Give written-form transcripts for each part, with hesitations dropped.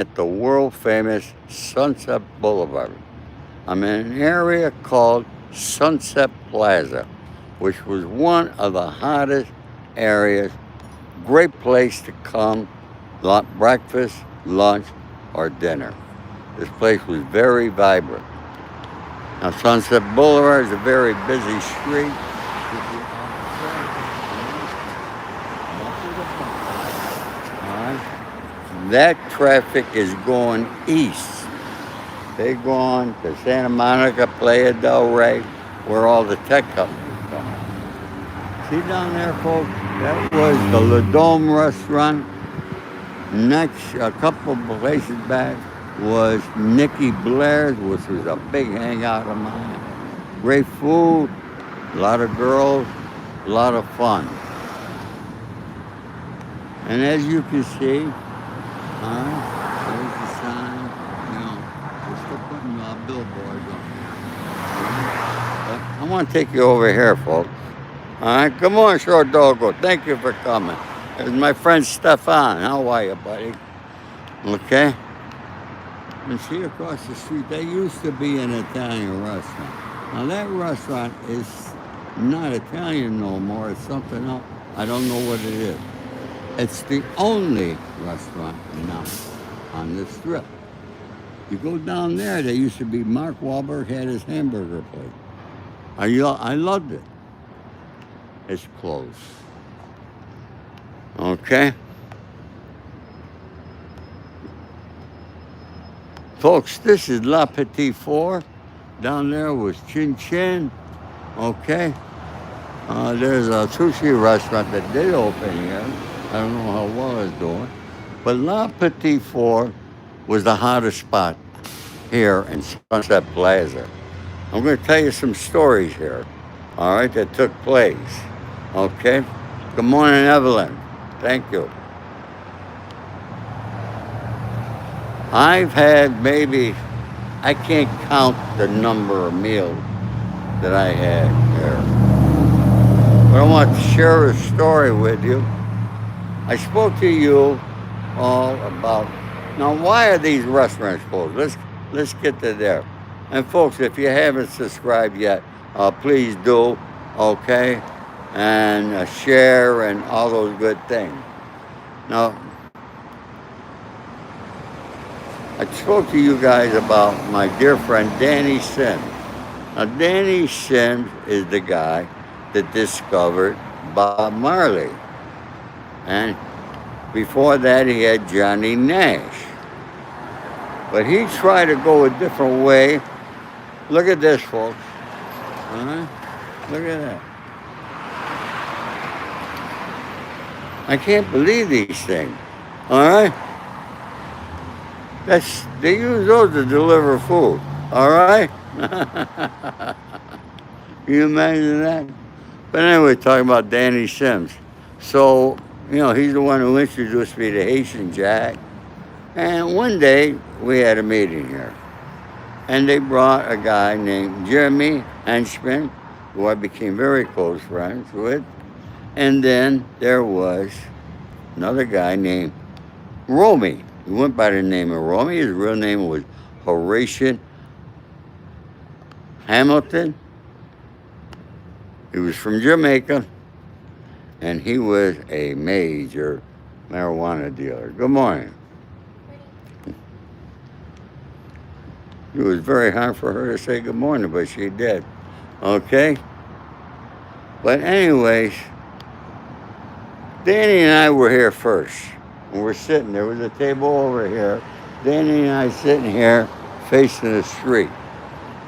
at the world-famous Sunset Boulevard. I'm in an area called Sunset Plaza, which was one of the hottest areas. Great place to come, breakfast, lunch, or dinner. This place was very vibrant. Now, Sunset Boulevard is a very busy street. That traffic is going east. They're going to Santa Monica, Playa del Rey, where all the tech companies come. See down there, folks? That was the Le Dome restaurant. Next, a couple of places back, was Nikki Blair's, which was a big hangout of mine. Great food, a lot of girls, a lot of fun. And as you can see, there's the sign. We're still putting billboards on. But I want to take you over here, folks. All right, come on, Short Doggo. Thank you for coming. There's my friend Stefan. How are you, buddy? Okay. And see across the street, there used to be an Italian restaurant. Now that restaurant is not Italian no more. It's something else. I don't know what it is. It's the only restaurant now on this strip. You go down there, there used to be Mark Wahlberg had his hamburger place. I loved it. It's closed. Okay? Folks, this is La Petite Four. Down there was Chin Chin. Okay? There's a sushi restaurant that did open here. I don't know how well it's doing. But La Petite Four was the hottest spot here in Sunset Plaza. I'm going to tell you some stories here, all right, that took place. Okay? Good morning, Evelyn. Thank you. I've had maybe, I can't count the number of meals that I had here. But I want to share a story with you. I spoke to you all about, now why are these restaurants closed? Let's get to there. And folks, if you haven't subscribed yet, please do, okay? And share and all those good things. Now, I spoke to you guys about my dear friend Danny Sims. Now, Danny Sims is the guy that discovered Bob Marley. And before that, he had Johnny Nash. But he tried to go a different way. Look at this, folks. All right? Look at that. I can't believe these things. All right? They use those to deliver food. All right? Can you imagine that? But anyway, talking about Danny Sims. So, he's the one who introduced me to Haitian Jack. And one day, we had a meeting here. And they brought a guy named Jeremy Henchman, who I became very close friends with. And then there was another guy named Romy. He went by the name of Romy. His real name was Horatian Hamilton. He was from Jamaica. And he was a major marijuana dealer. Good morning. It was very hard for her to say good morning, but she did. Okay? But anyways, Danny and I were here first. And we're sitting, there was a table over here. Danny and I sitting here facing the street.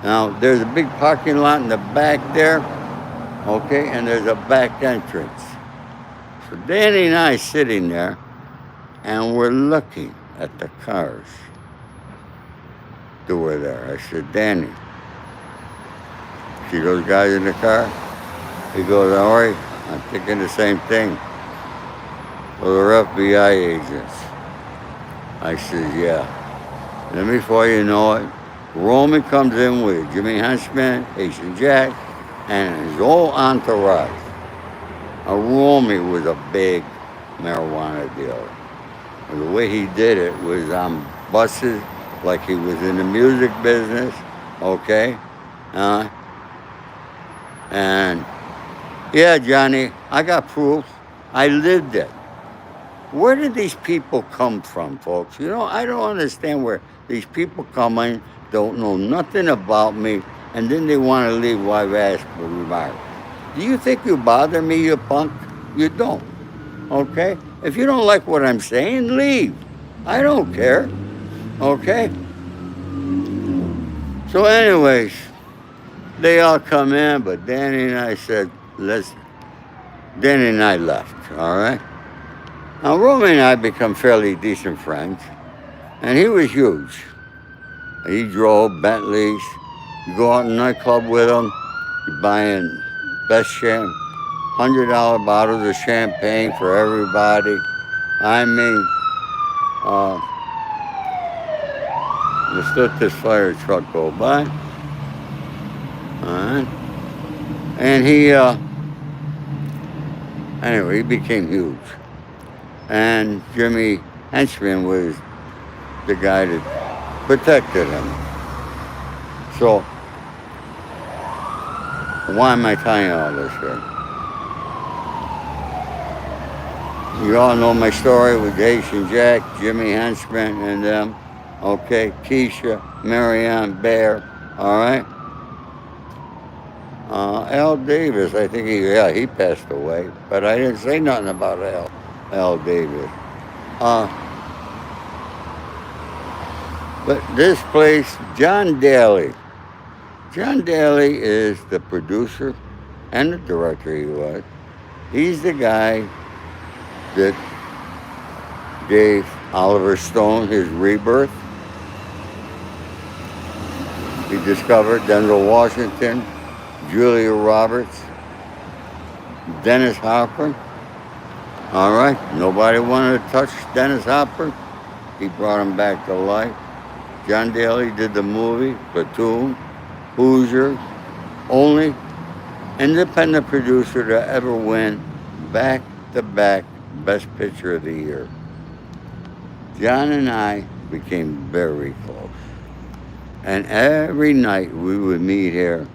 Now, there's a big parking lot in the back there, okay, and there's a back entrance. So Danny and I sitting there, and we're looking at the cars that were there. I said, Danny, see those guys in the car? He goes, Ori, I'm thinking the same thing. Well, they're FBI agents. I said, yeah. And then before you know it, Roman comes in with Jimmy Huntsman, Haitian Jack, and his whole entourage. Now, Romy was a big marijuana dealer. And the way he did it was buses like he was in the music business, okay? Uh, and yeah, Johnny, I got proof. I lived it. Where did these people come from, folks? You know, I don't understand where these people come in, don't know nothing about me, and then they want to leave while I've asked for remarks. Do you think you bother me, you punk? You don't, okay? If you don't like what I'm saying, leave. I don't care, okay? So anyways, they all come in, but Danny and I said, Danny and I left, all right? Now, Romy and I become fairly decent friends, and he was huge. He drove Bentleys. You go out in a nightclub with him, you're buying best $100 bottles of champagne for everybody. I mean, let's let this fire truck go by. All right. And anyway, he became huge. And Jimmy Henchman was the guy that protected him. So, why am I telling you all this here? You all know my story with Haitian Jack, Jimmy Henchman, and them. Okay, Keisha, Marianne Bear, all right? Al Davis, I think he passed away, but I didn't say nothing about Al Davis. But this place, John Daly is the producer and the director he was. He's the guy that gave Oliver Stone his rebirth. He discovered Denzel Washington, Julia Roberts, Dennis Hopper. All right, nobody wanted to touch Dennis Hopper. He brought him back to life. John Daly did the movie, Platoon, Hoosier, only independent producer to ever win back-to-back Best Picture of the Year. John and I became very close. And every night we would meet here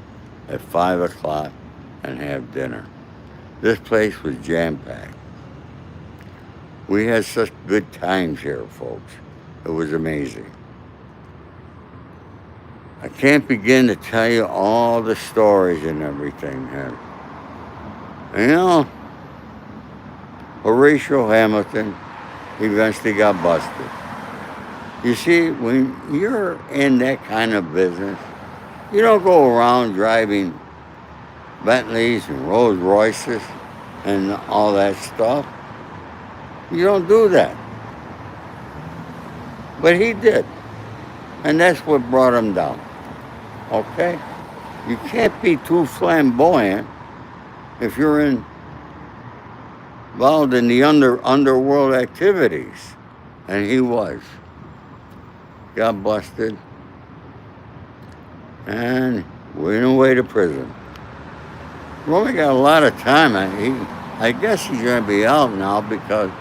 at 5 o'clock and have dinner. This place was jam-packed. We had such good times here, folks. It was amazing. I can't begin to tell you all the stories and everything here. You know, Horatio Hamilton eventually got busted. You see, when you're in that kind of business, you don't go around driving Bentleys and Rolls Royces and all that stuff. You don't do that. But he did. And that's what brought him down. Okay? You can't be too flamboyant if you're involved in the underworld activities. And he was. Got busted. And went away to prison. Romy got a lot of time. I guess he's going to be out now because,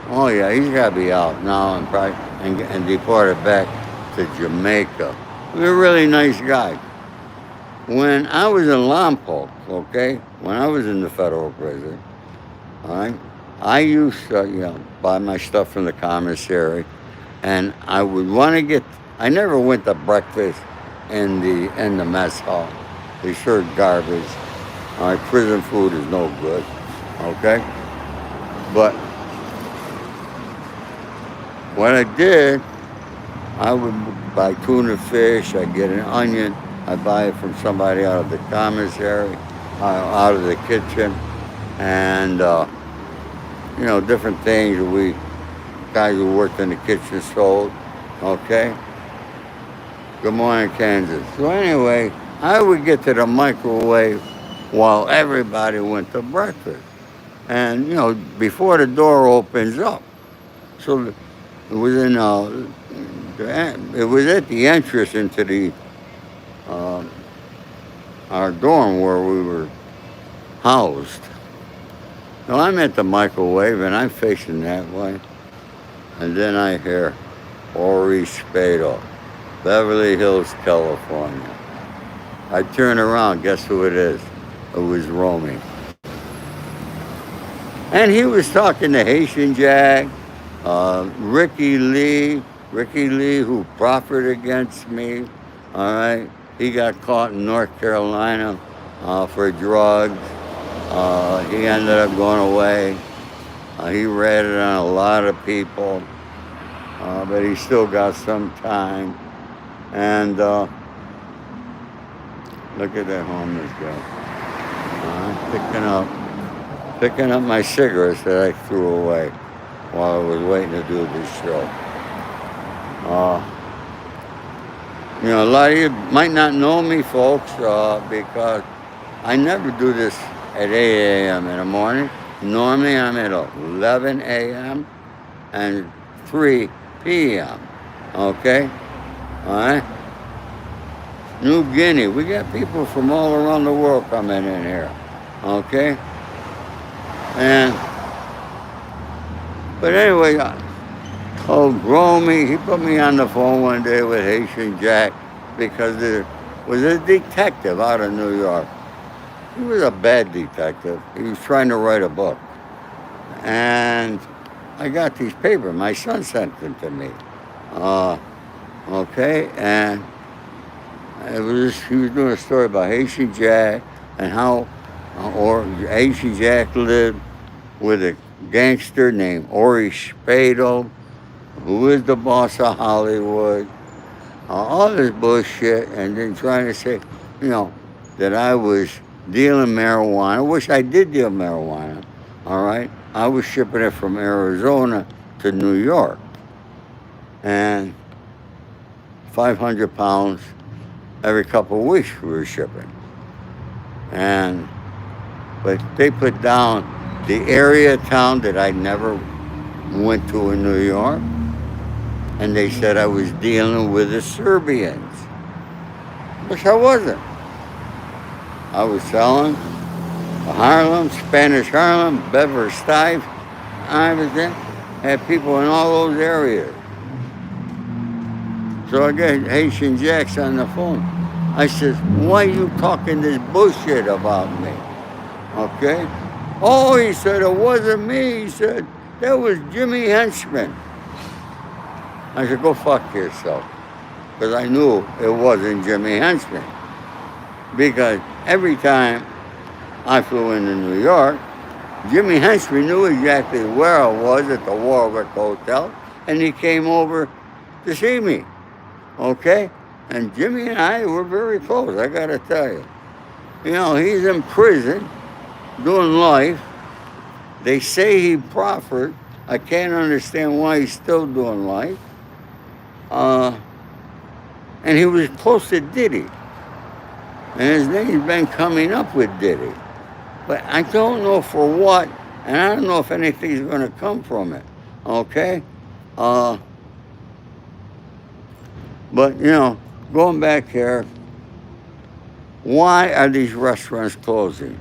oh yeah, he's got to be out now and probably and deported back to Jamaica. He was a really nice guy. When I was in Lompoc, okay, when I was in the federal prison, all right, I used to, buy my stuff from the commissary, and I would want to I never went to breakfast in the mess hall. They served garbage. All right, prison food is no good, okay? But what I did, I would buy tuna fish, I'd get an onion, I'd buy it from somebody out of the commissary, out of the kitchen, and, different things guys who worked in the kitchen sold, okay? Good morning, Kansas. So anyway, I would get to the microwave while everybody went to breakfast. And, before the door opens up. So it was it was at the entrance into our dorm where we were housed. Now I'm at the microwave and I'm facing that way. And then I hear, Ori Spado, Beverly Hills, California. I turn around, guess who it is? It was Romy. And he was talking to Haitian Jack, Ricky Lee, who proffered against me. All right, he got caught in North Carolina for drugs. He ended up going away. He ratted on a lot of people, but he still got some time. And look at that homeless guy picking up my cigarettes that I threw away while I was waiting to do this show. A lot of you might not know me, folks, because I never do this at 8 a.m. in the morning. Normally I'm at 11 a.m. and 3 p.m. Okay? All right? New Guinea. We got people from all around the world coming in here. Okay? But anyway, Romy, he put me on the phone one day with Haitian Jack because there was a detective out of New York. He was a bad detective. He was trying to write a book. And I got these papers. My son sent them to me. Okay? And he was doing a story about Haitian Jack and how Haitian Jack lived with a gangster named Ori Spado, who is the boss of Hollywood, all this bullshit, and then trying to say, that I was dealing marijuana, which I did deal marijuana, all right? I was shipping it from Arizona to New York, and 500 pounds every couple of weeks we were shipping. But they put down the area town that I never went to in New York, and they said I was dealing with the Serbians, which I wasn't. I was selling Harlem, Spanish Harlem, Beverly Stife. I was there, had people in all those areas. So I got Haitian Jacks on the phone. I said, why are you talking this bullshit about me? Okay? Oh, he said, it wasn't me. He said, that was Jimmy Henchman. I said, go fuck yourself. Because I knew it wasn't Jimmy Henchman. Because every time I flew into New York, Jimmy Henchman knew exactly where I was at the Warwick Hotel, and he came over to see me. Okay? And Jimmy and I were very close, I gotta tell you. He's in prison, doing life. They say he proffered. I can't understand why he's still doing life. And he was close to Diddy. And his name's been coming up with Diddy. But I don't know for what, and I don't know if anything's going to come from it. Okay? But, going back here, why are these restaurants closing?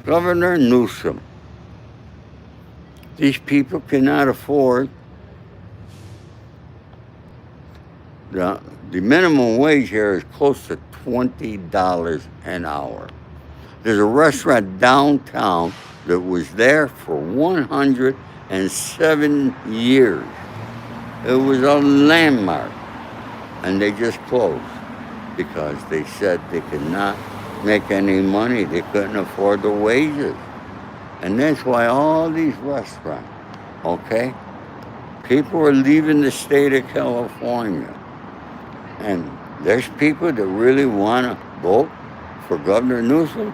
Governor Newsom. These people cannot afford the minimum wage here is close to $20 an hour. There's a restaurant downtown that was there for 107 years. It was a landmark, and they just closed because they said they could not make any money. They couldn't afford the wages. And that's why all these restaurants, okay, people are leaving the state of California. And there's people that really want to vote for Governor Newsom.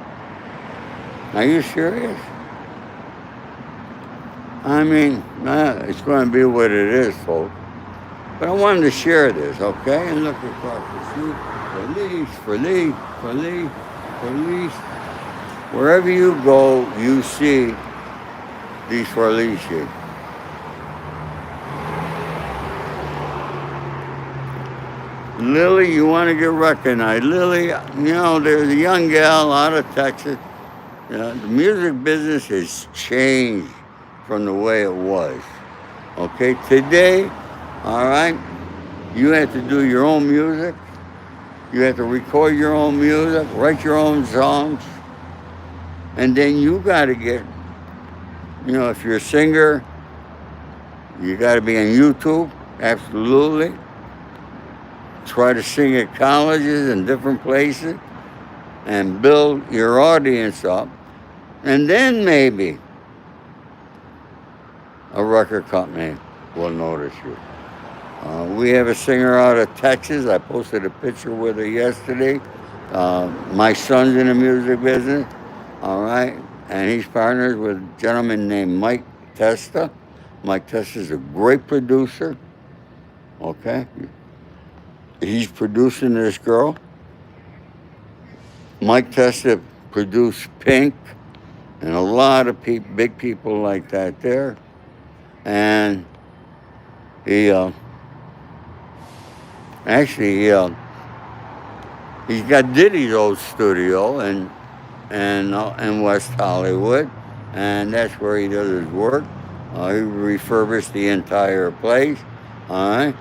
Are you serious? I mean, it's going to be what it is, folks. But I wanted to share this, okay? And look across the street. Police. Wherever you go, you see these police here. Lily, you want to get recognized. Lily, there's a young gal out of Texas. The music business has changed from the way it was. Okay, today, all right? You had to do your own music. You had to record your own music, write your own songs, and then you got to get, if you're a singer, you got to be on YouTube, absolutely. Try to sing at colleges and different places and build your audience up. And then maybe a record company will notice you. We have a singer out of Texas. I posted a picture with her yesterday. My son's in the music business, all right? And he's partners with a gentleman named Mike Testa. Mike Testa is a great producer, okay? He's producing this girl. Mike Testa produced Pink and a lot of big people like that there. And he actually he's got Diddy's old studio in West Hollywood, and that's where he does his work. He refurbished the entire place, all right?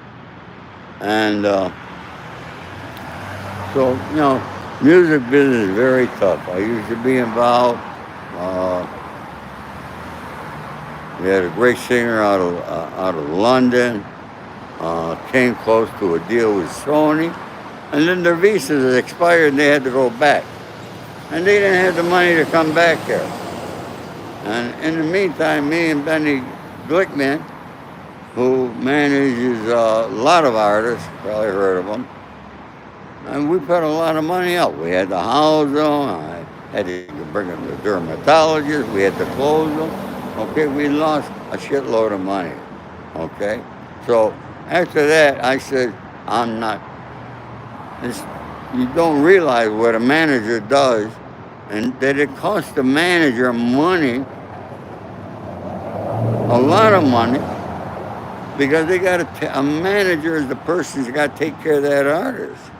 And so, music business is very tough. I used to be involved. We had a great singer out of London. Came close to a deal with Sony, and then their visas expired and they had to go back. And they didn't have the money to come back here. And in the meantime, me and Benny Glickman, who manages a lot of artists, probably heard of them, and we put a lot of money out. We had to house them, I had to bring them to dermatologists, we had to close them. Okay, we lost a shitload of money. Okay? So after that, I said, I'm not. You don't realize what a manager does, and that it costs the manager money, a lot of money, because they got to. A manager is the person who's got to take care of that artist.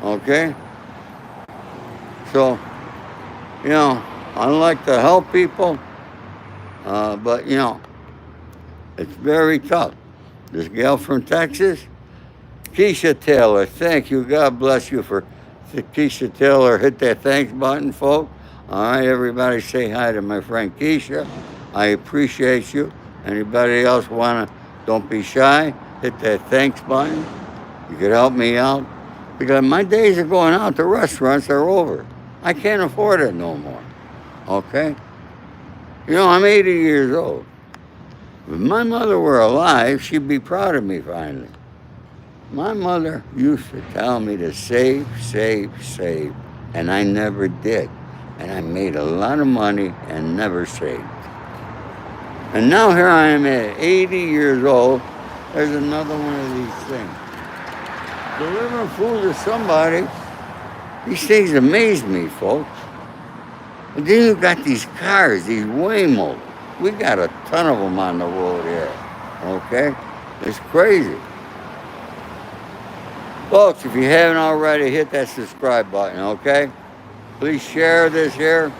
Okay. So, I like to help people, but it's very tough. This gal from Texas, Keisha Taylor, thank you. God bless you for Keisha Taylor. Hit that thanks button, folks. All right, everybody say hi to my friend Keisha. I appreciate you. Anybody else don't be shy. Hit that thanks button. You could help me out. Because my days of going out to restaurants are over. I can't afford it no more. Okay? I'm 80 years old. If my mother were alive, she'd be proud of me finally. My mother used to tell me to save, save, save, and I never did. And I made a lot of money and never saved. And now here I am at 80 years old. There's another one of these things. Delivering food to somebody, these things amaze me, folks. And then you got these cars, these Waymo. We got a ton of them on the road here, okay? It's crazy. Folks, if you haven't already, hit that subscribe button, okay? Please share this here.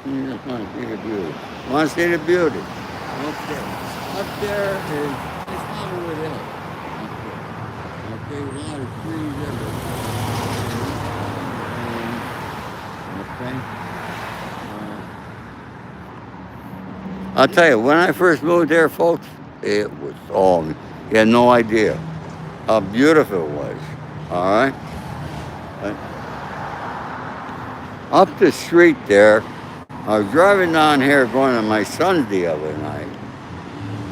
You just want to see the beauty. Want to see the beauty? Okay. Up there is Hollywood Hill. Okay, a lot of trees everywhere. Okay. I'll tell you, when I first moved there, folks, it was you had no idea how beautiful it was. All right? Up the street there, I was driving down here going to my son's the other night,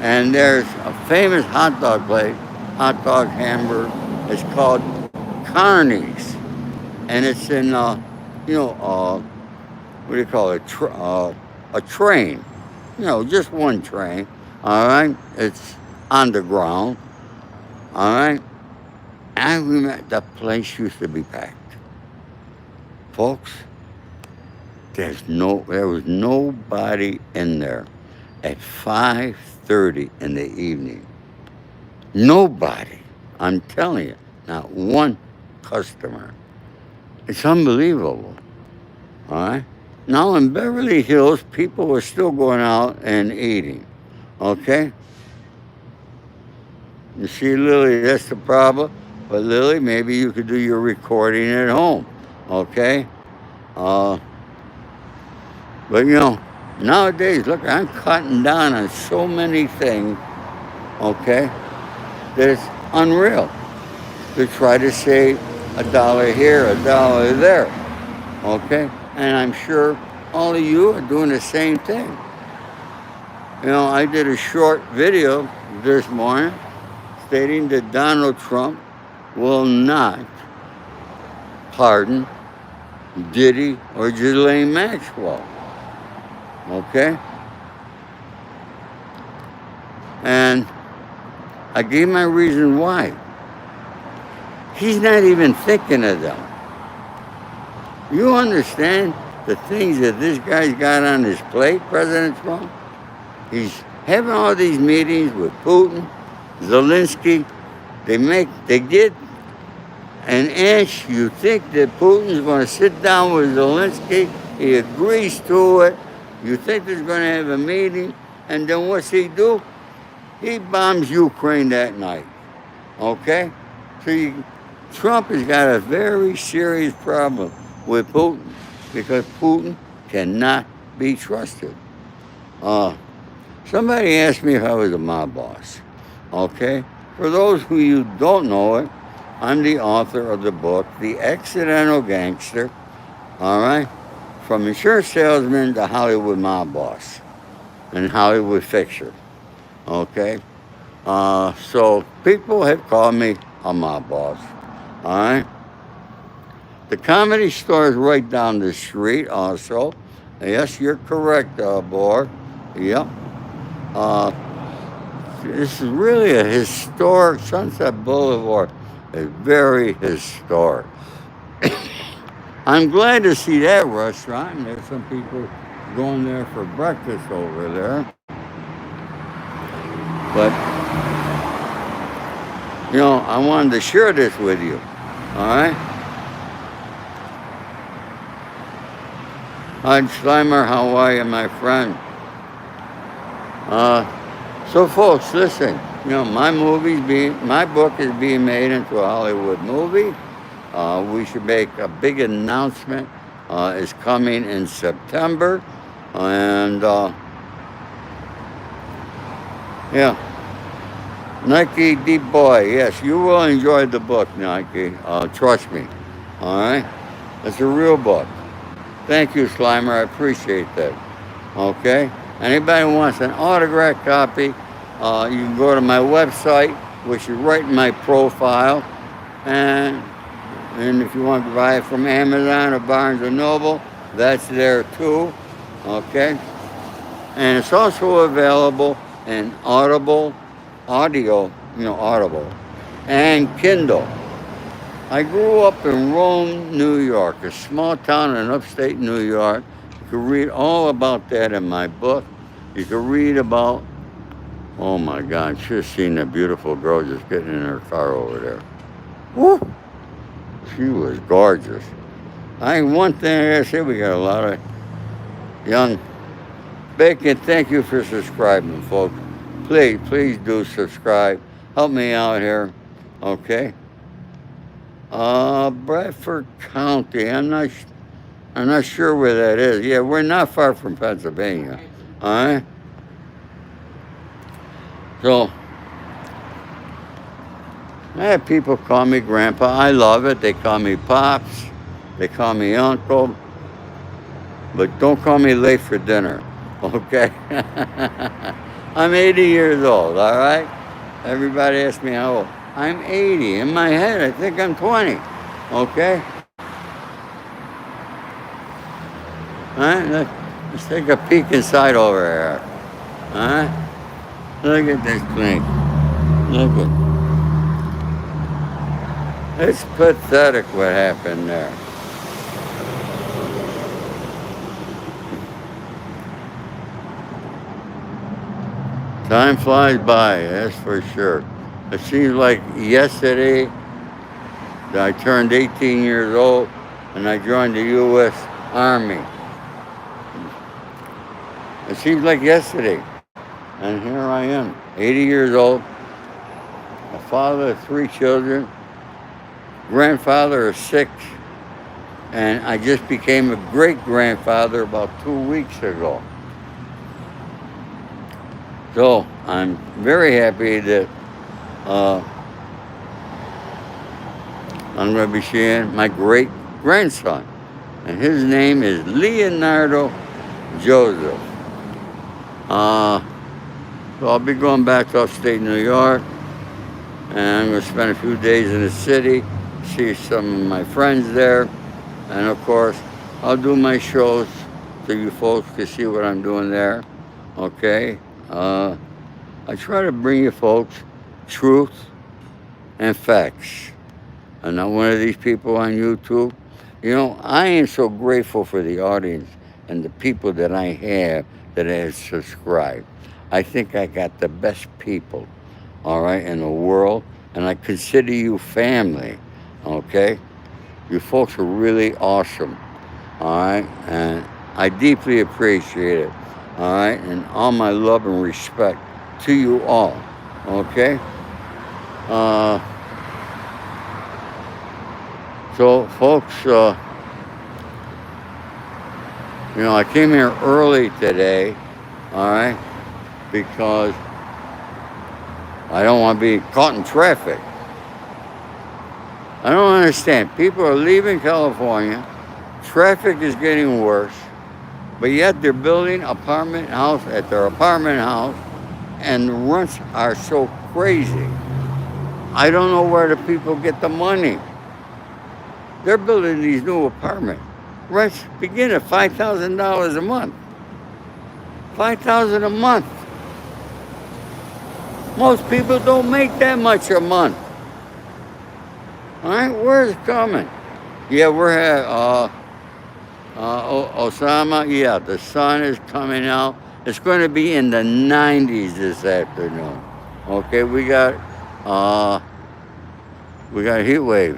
and there's a famous hot dog place, hot dog hamburger. It's called Carney's, and it's in, what do you call it? A train. Just one train. All right, it's on the ground. All right, I remember the place used to be packed, folks. There was nobody in there at 5:30 in the evening. Nobody. I'm telling you, not one customer. It's unbelievable. All right? Now in Beverly Hills, people are still going out and eating. Okay? You see, Lily, that's the problem. But Lily, maybe you could do your recording at home, okay? Uh, but nowadays, look, I'm cutting down on so many things, okay, that it's unreal to try to save $1 here, $1 there, okay? And I'm sure all of you are doing the same thing. I did a short video this morning stating that Donald Trump will not pardon Diddy or Ghislaine Maxwell. Okay? And I gave my reason why. He's not even thinking of them. You understand the things that this guy's got on his plate, President Trump? He's having all these meetings with Putin, Zelensky. They get an inch. You think that Putin's going to sit down with Zelensky. He agrees to it. You think there's going to have a meeting. And then what's he do? He bombs Ukraine that night. Okay? So Trump has got a very serious problem with Putin because Putin cannot be trusted. Somebody asked me if I was a mob boss. Okay? For those who you don't know it, I'm the author of the book, The Accidental Gangster, all right? From insurance salesman to Hollywood mob boss and Hollywood fixer, okay? So people have called me a mob boss, all right? The Comedy Store is right down the street also. Yes, you're correct, boy. Yep. This is really a historic, Sunset Boulevard is very historic. I'm glad to see that restaurant. There's some people going there for breakfast over there. But, I wanted to share this with you. All right? Hi, Slimer, how are you, my friend? So, folks, listen. My book is being made into a Hollywood movie. We should make a big announcement. It's coming in September. And, yeah. Nike Deep Boy, yes, you will enjoy the book, Nike. Trust me. All right? It's a real book. Thank you, Slimer. I appreciate that. Okay? Anybody who wants an autographed copy, you can go to my website, which is right in my profile. And if you want to buy it from Amazon or Barnes & Noble, that's there too. Okay? And it's also available in Audible, Audible, and Kindle. I grew up in Rome, New York, a small town in upstate New York. You can read all about that in my book. You can read about, oh my God, you should have seen that beautiful girl just getting in her car over there. Woo! She was gorgeous. One thing I gotta say, we got a lot of young Bacon. Thank you for subscribing, folks. Please do subscribe. Help me out here, okay? Bradford County. I'm not sure where that is. Yeah, we're not far from Pennsylvania. All right. So I have people call me Grandpa. I love it. They call me Pops. They call me Uncle. But don't call me late for dinner, okay? I'm 80 years old, all right? Everybody asks me how old. I'm 80. In my head, I think I'm 20, okay? All right, let's take a peek inside over here. All right? Look at this thing. Look at it. It's pathetic what happened there. Time flies by, that's for sure. It seems like yesterday that I turned 18 years old and I joined the U.S. Army. It seems like yesterday. And here I am, 80 years old. a father of 3 children, grandfather of 6, and I just became a great-grandfather about 2 weeks ago. So I'm very happy that I'm going to be seeing my great-grandson, and his name is Leonardo Joseph. So I'll be going back to upstate New York, and I'm going to spend a few days in the city, see some of my friends there, and of course, I'll do my shows so you folks can see what I'm doing there, okay? I try to bring you folks truth and facts. I'm not one of these people on YouTube. You know, I am so grateful for the audience and the people that I have that have subscribed. I think I got the best people, all right, in the world, and I consider you family, okay? You folks are really awesome, all right? And I deeply appreciate it, all right? And all my love and respect to you all, okay? So, folks, you know, I came here early today, all right, because I don't want to be caught in traffic. I don't understand. People are leaving California. Traffic is getting worse, but yet they're building apartment house at their apartment house, and the rents are so crazy. I don't know where the people get the money. They're building these new apartments. Rents begin at $5,000 a month. $5,000 a month. Most people don't make that much a month. All right, where's it coming? Yeah, we're at Osama. Yeah, the sun is coming out. It's going to be in the 90s this afternoon. Okay, we got a heat wave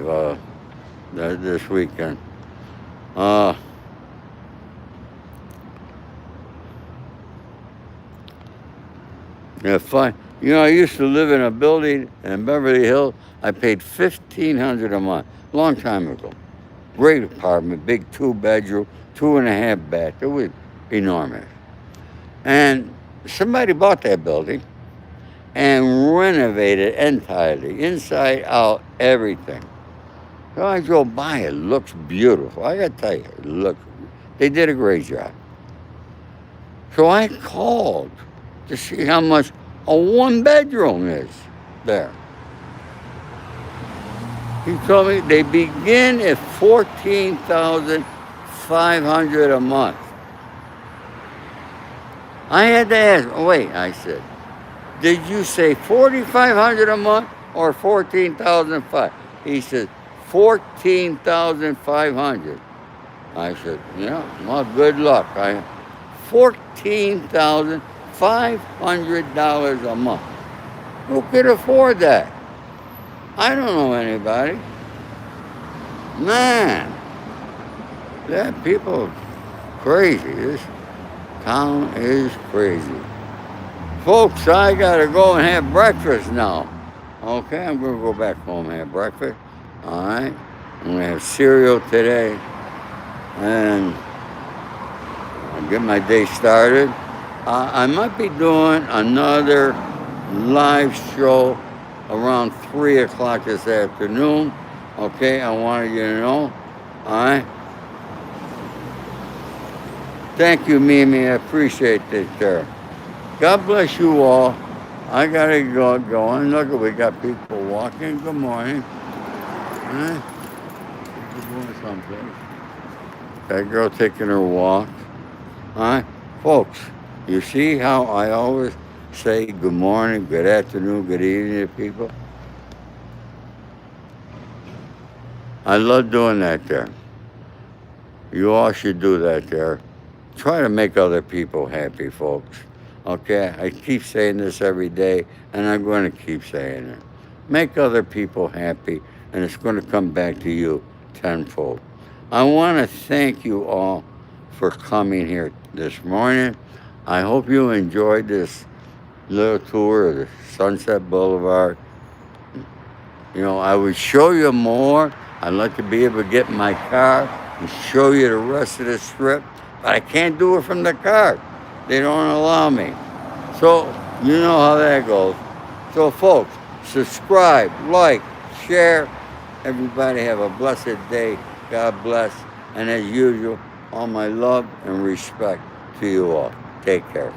this weekend. Yeah, fine. You know, I used to live in a building in Beverly Hills. I paid $1,500 a month, long time ago. Great apartment, big 2-bedroom, 2.5 bath. It was enormous. And somebody bought that building and renovated entirely, inside out, everything. So I drove by. It looks beautiful. I got to tell you, they did a great job. So I called to see how much a 1-bedroom is there. He told me they begin at $14,500 a month. I had to ask, wait, I said, did you say $4,500 a month or $14,500? He said, $14,500. I said, yeah, well, good luck. $14,500 a month. Who could afford that? I don't know anybody. Man, that people crazy. This town is crazy. Folks, I gotta go and have breakfast now. Okay, I'm gonna go back home and have breakfast. All right, I'm gonna have cereal today, and I'll get my day started. I might be doing another live show around 3 o'clock this afternoon. Okay, I wanted you to know. All right. Thank you, Mimi. I appreciate this, sir. God bless you all. I gotta go going. Look, we got people walking. Good morning. All right. We're going someplace. That girl taking her walk. All right, folks. You see how I always say good morning, good afternoon, good evening to people? I love doing that there. You all should do that there. Try to make other people happy, folks. Okay? I keep saying this every day, and I'm going to keep saying it. Make other people happy, and it's going to come back to you tenfold. I want to thank you all for coming here this morning. I hope you enjoyed this little tour of the Sunset Boulevard. You know, I would show you more. I'd like to be able to get in my car and show you the rest of the strip, but I can't do it from the car. They don't allow me. So, you know how that goes. So, folks, subscribe, like, share. Everybody have a blessed day. God bless. And as usual, all my love and respect to you all. Take care.